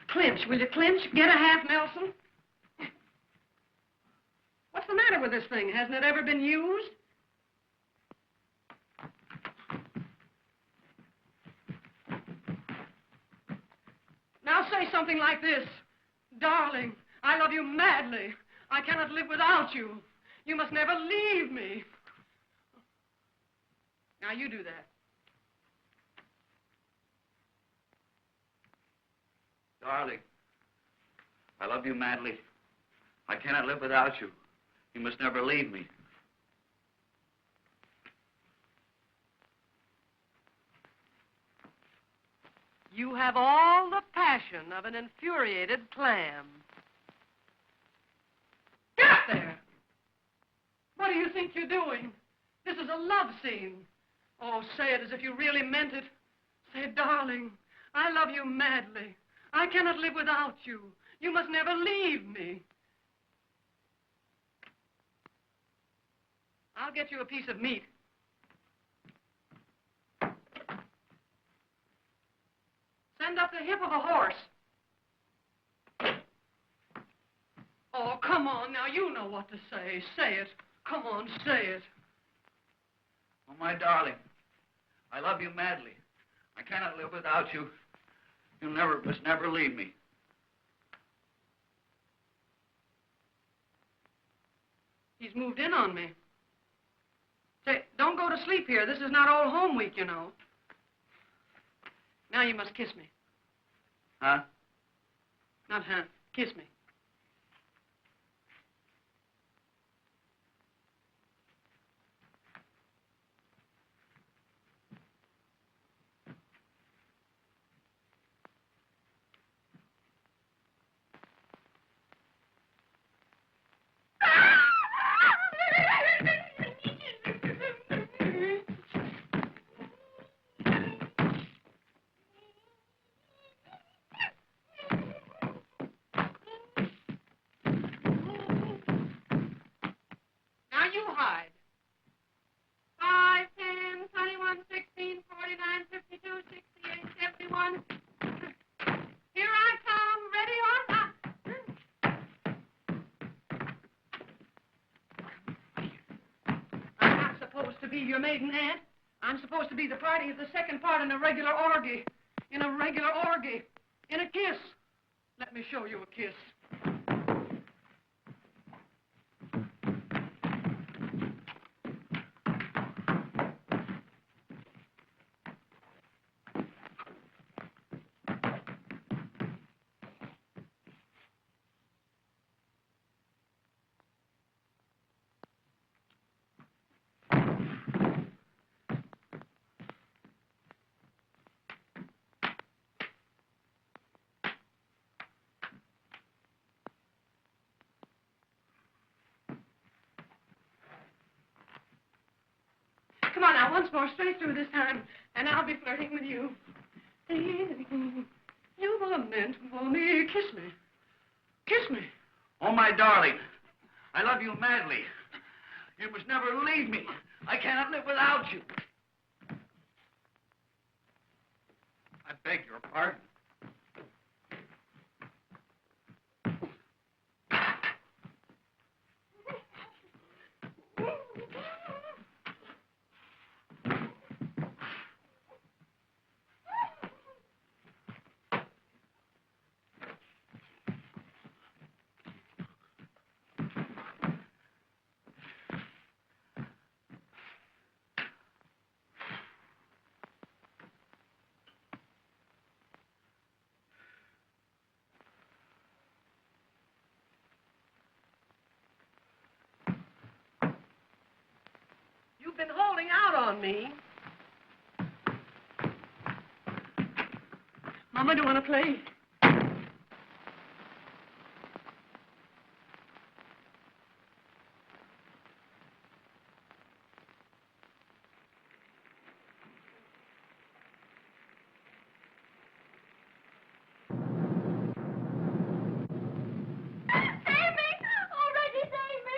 Clinch, will you clinch? Get a half Nelson. What's the matter with this thing? Hasn't it ever been used? Now say something like this. Darling, I love you madly. I cannot live without you. You must never leave me. Now you do that. Darling, I love you madly. I cannot live without you. You must never leave me. You have all the passion of an infuriated clam. Get up there! What do you think you're doing? This is a love scene. Oh, say it as if you really meant it. Say, darling, I love you madly. I cannot live without you. You must never leave me. I'll get you a piece of meat. Send up the hip of a horse. Oh, come on now. You know what to say. Say it. Come on, say it. Oh, my darling, I love you madly. I cannot live without you. You must never leave me. He's moved in on me. Say, don't go to sleep here. This is not Old Home Week, you know. Now you must kiss me. Huh? Not huh. Kiss me. Now you hide. 5, 10, 21, 16, 49, 52, 68, 71. Here I come, ready or not. I'm not supposed to be your maiden aunt. I'm supposed to be the party of the second part in a regular orgy. In a regular orgy. In a kiss. Let me show you a kiss. Come on now, once more, straight through this time, and I'll be flirting with you. You were meant for me. Kiss me. Kiss me. Oh, my darling, I love you madly. You must never leave me. I cannot live without you. I beg your pardon. You've been holding out on me. Mama, do you want to play?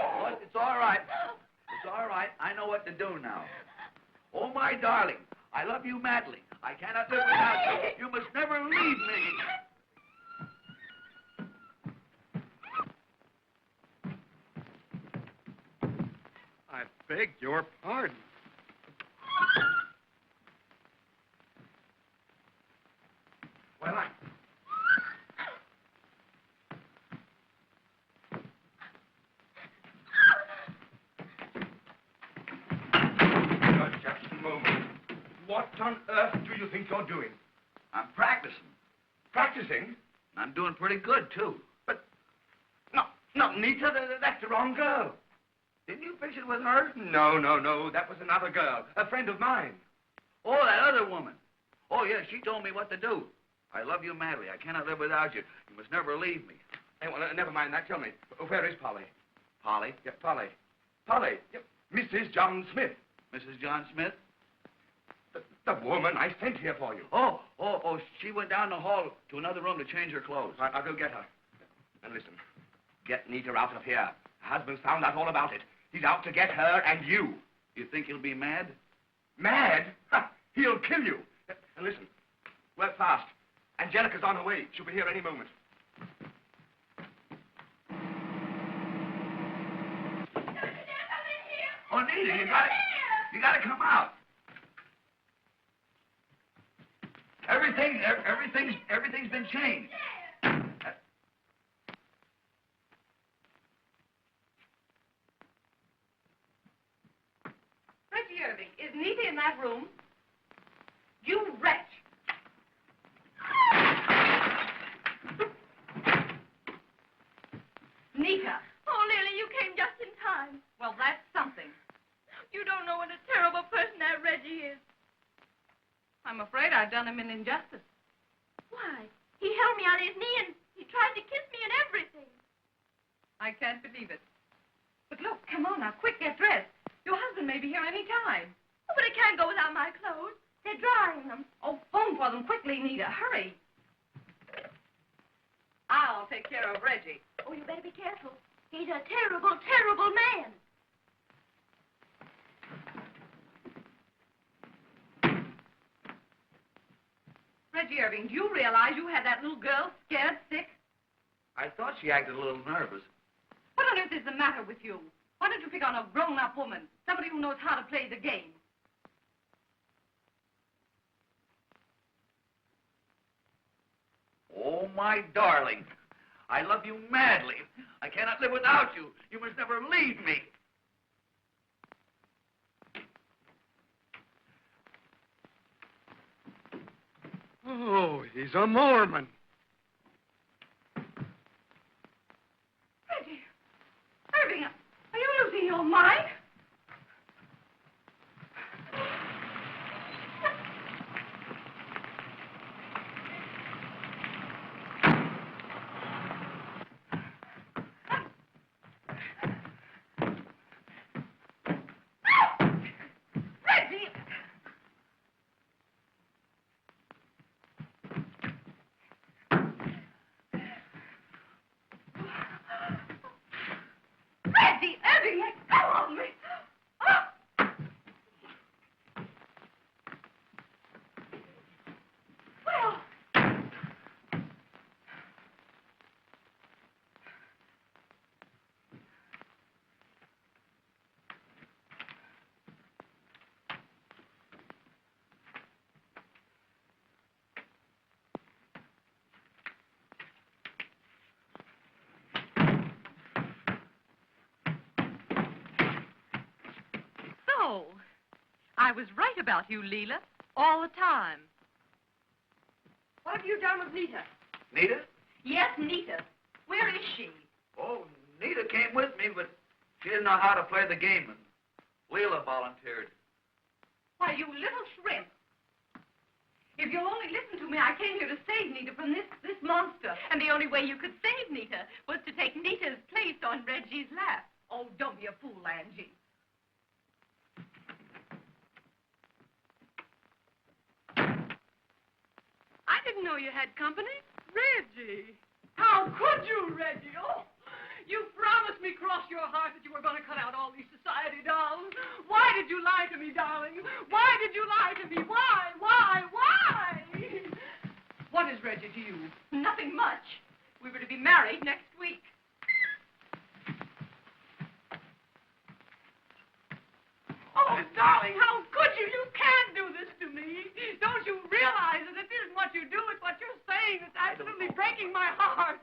Oh, it's all right. It's all right. I know what to do now. Oh, my darling, I love you madly. I cannot live without you. You must never leave me. I beg your pardon. Well, just a moment. What on earth do you think you're doing? I'm practicing. Practicing? I'm doing pretty good, too. No, Nita, that's the wrong girl. Didn't you fix it with her? No. That was another girl, a friend of mine. Oh, that other woman. Oh, yes, she told me what to do. I love you madly. I cannot live without you. You must never leave me. Hey, well, never mind that. Tell me, where is Polly? Polly? Yeah, Polly. Polly, yeah, Mrs. John Smith. Mrs. John Smith? The woman I sent here for you. Oh, she went down the hall to another room to change her clothes. I'll go get her. And listen, get Nita out of here. Her husband's found out all about it. He's out to get her and you. You think he'll be mad? Mad? Ha, he'll kill you. And listen, work fast. Angelica's on her way. She'll be here any moment. Oh, Nita, you gotta come out. Everything's been changed. Reggie Irving, is Nita in that room? You wretch! Nita. Oh, Lily, you came just in time. Well, that's something. You don't know what a terrible person that Reggie is. I'm afraid I've done him an injustice. Why? He held me on his knee and he tried to kiss me and everything. I can't believe it. But look, come on now, quick, get dressed. Your husband may be here any time. Oh, but I can't go without my clothes. They're drying them. Oh, phone for them quickly, Nita. Hurry. I'll take care of Reggie. Oh, you better be careful. He's a terrible, terrible man. Reggie Irving, do you realize you had that little girl scared sick? I thought she acted a little nervous. What on earth is the matter with you? Why don't you pick on a grown-up woman, somebody who knows how to play the game? Oh, my darling, I love you madly. I cannot live without you. You must never leave me. Oh, he's a Mormon. Reggie Irving, are you losing your mind? Reggie So, I was right about you, Leela, all the time. What have you done with Nita? Nita? Yes, Nita. Where is she? Oh, Nita came with me, but she didn't know how to play the game, and Leela volunteered. Why, you little shrimp. If you'll only listen to me, I came here to save Nita from this monster. And the only way you could save Nita was to take Nita's place on Reggie's lap. Oh, don't be a fool, Angie. I didn't know you had company. Reggie. How could you, Reggie? Oh, you promised me cross your heart that you were going to cut out all these society dolls. Why did you lie to me, darling? Why did you lie to me? Why? What is Reggie to you? Nothing much. We were to be married next week. Oh, darling, how could you? You can't do this to me. Don't you realize that this isn't what you do, it's what you're saying that's absolutely breaking my heart.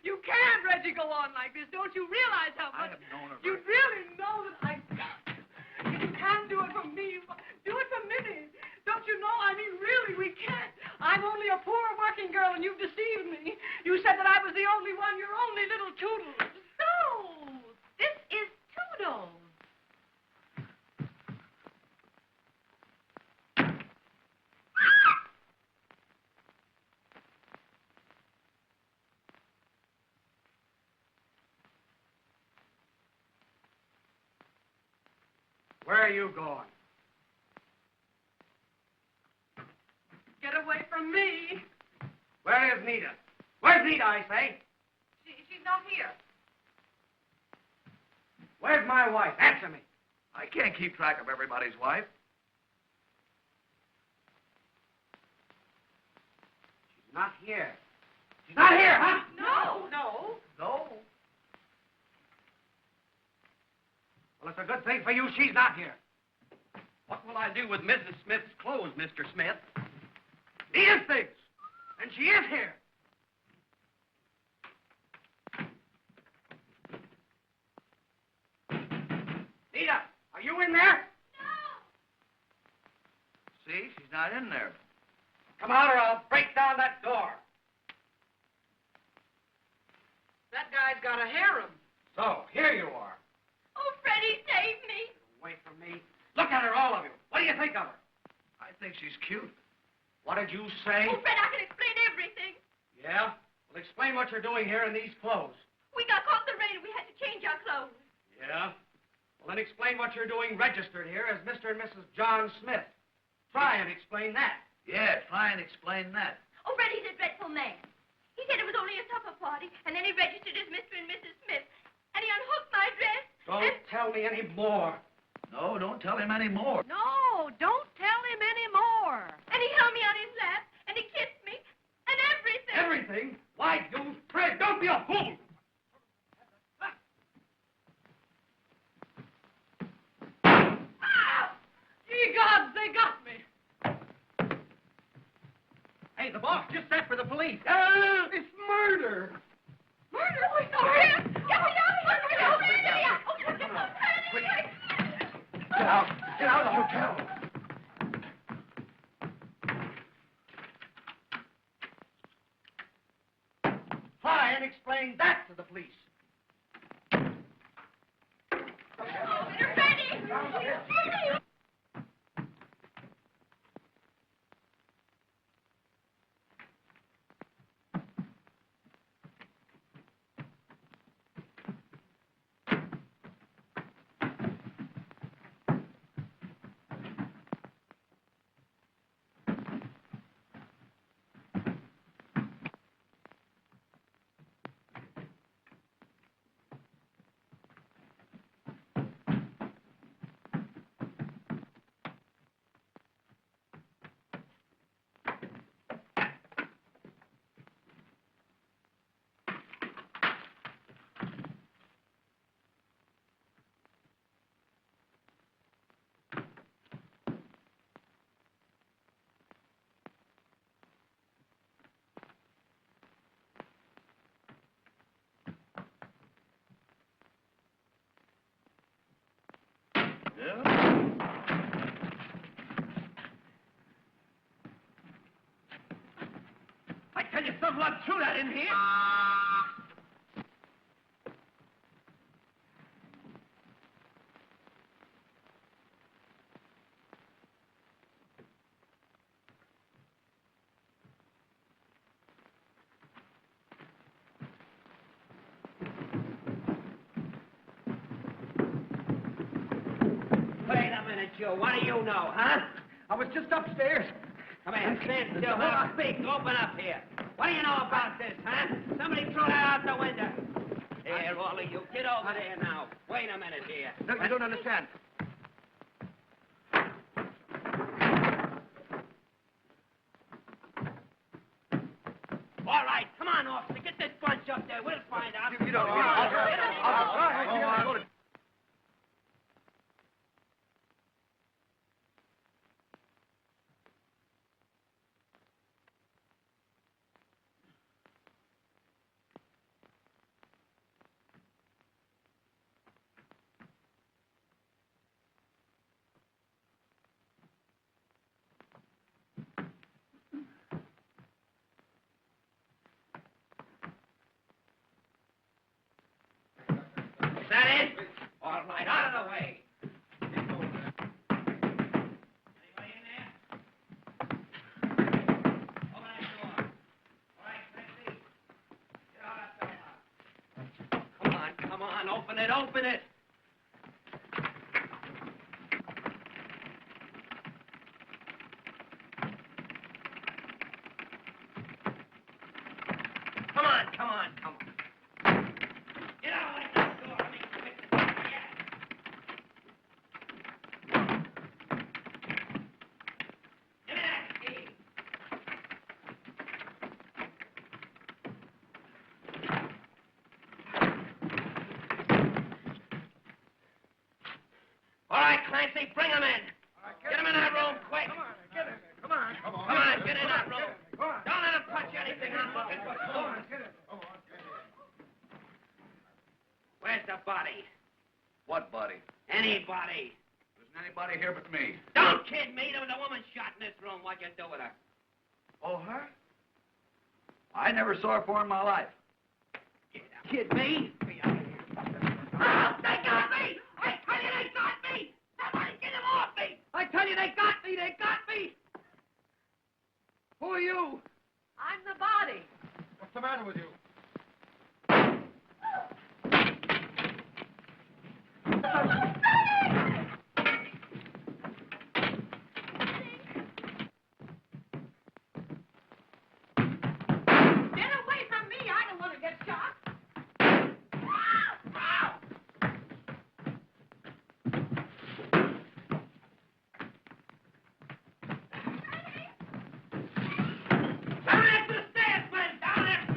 You can't, Reggie, go on like this. Don't you realize how much... I have known her. You really know that I... If you can't do it for me, do it for Minnie. Don't you know? I mean, really, we can't. I'm only a poor working girl, and you've deceived me. You said that I was the only one, your only little Toodles. So, this is Toodles. Where are you going? Get away from me. Where is Nita? Where's Nita, I say? She's not here. Where's my wife? Answer me. I can't keep track of everybody's wife. She's not here. She's not here, huh? No. No. Well, it's a good thing for you she's not here. What will I do with Mrs. Smith's clothes, Mr. Smith? Nita's things. And she is here. Nita, are you in there? See, she's not in there. Come out or I'll break down that door. That guy's got a harem. So, here you are. Oh, Freddie, save me. Away from me. Look at her, all of you. What do you think of her? I think she's cute. What did you say? Oh, Fred, I can explain everything. Yeah? Well, explain what you're doing here in these clothes. We got caught in the rain and we had to change our clothes. Yeah? Well, then explain what you're doing registered here as Mr. and Mrs. John Smith. Try and explain that. Yeah, try and explain that. Oh, Freddie's a dreadful man. He said it was only a supper party, and then he registered as Mr. and Mrs. Smith. And he unhooked my dress. Don't tell me any more. No, don't tell him any more. No, don't tell him any more. And he held me on his lap, and he kissed me, and everything. Everything? Why, you Fred, don't be a fool. Ah! Ye gods, they got me. Hey, the boss just sent for the police. It's murder. Murder? Oh, it's not him. Get me out of here. Get me out. Oh, get me out. Get out. Get out of the hotel. Try and explain that to the police. Oh, you're ready. Yeah? I tell you, some luck through that in here. Wait a minute, you. What do you know, huh? I was just upstairs. Come here, stand still. Now speak. Open up here. What do you know about this, huh? Somebody throw that out the window. Here, all of you. Get over there now. Wait a minute here. No, you don't understand. All right, come on, officer. Get this bunch up there. We'll find out. You don't. Is that it? All right, out of the way. Anybody in there? Open that door. All right, Chrissy. Get out that door. Come on, open it, open it. Come on. Get out of that door. Let me quick this up. Yeah. Give me that key. All right, Clancy, bring him in. Get him in that room, quick. Come on, get in that room. Don't let him touch anything I'm looking for. Where's the body? What, buddy? Anybody. There isn't anybody here but me. Don't kid me. There was a woman shot in this room. What'd you do with her? Oh, her? I never saw her before in my life. Kid me? Oh, they got me! I tell you, they got me! Somebody get him off me! I tell you, they got me! They got me! Who are you? I'm the body. What's the matter with you? Get away from me. I don't want to get shot. Down after the stairs, man! Down after!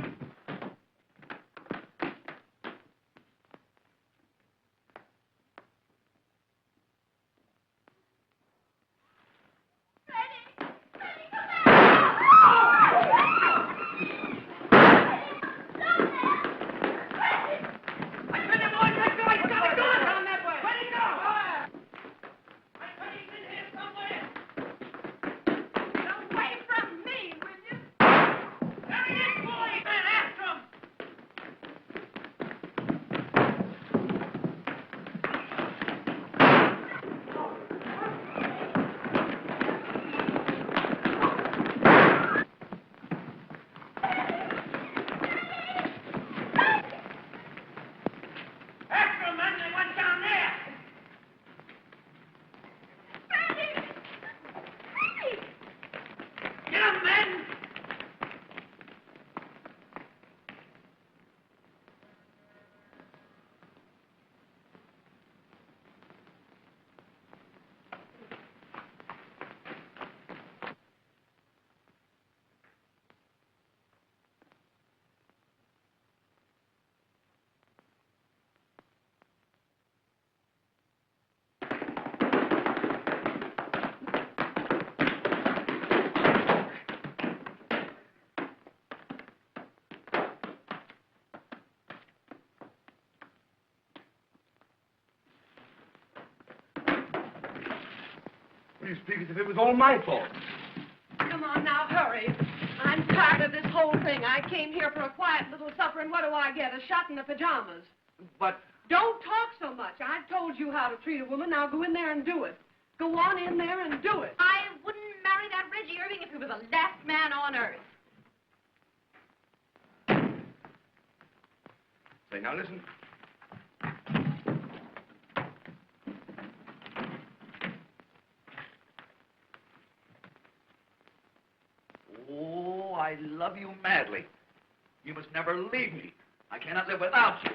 You speak as if it was all my fault. Come on now, hurry. I'm tired of this whole thing. I came here for a quiet little supper, and what do I get? A shot in the pajamas. But... Don't talk so much. I've told you how to treat a woman. Now go in there and do it. Go on in there and do it. I wouldn't marry that Reggie Irving if he was the last man on earth. Say, now listen. Oh, I love you madly. You must never leave me. I cannot live without you.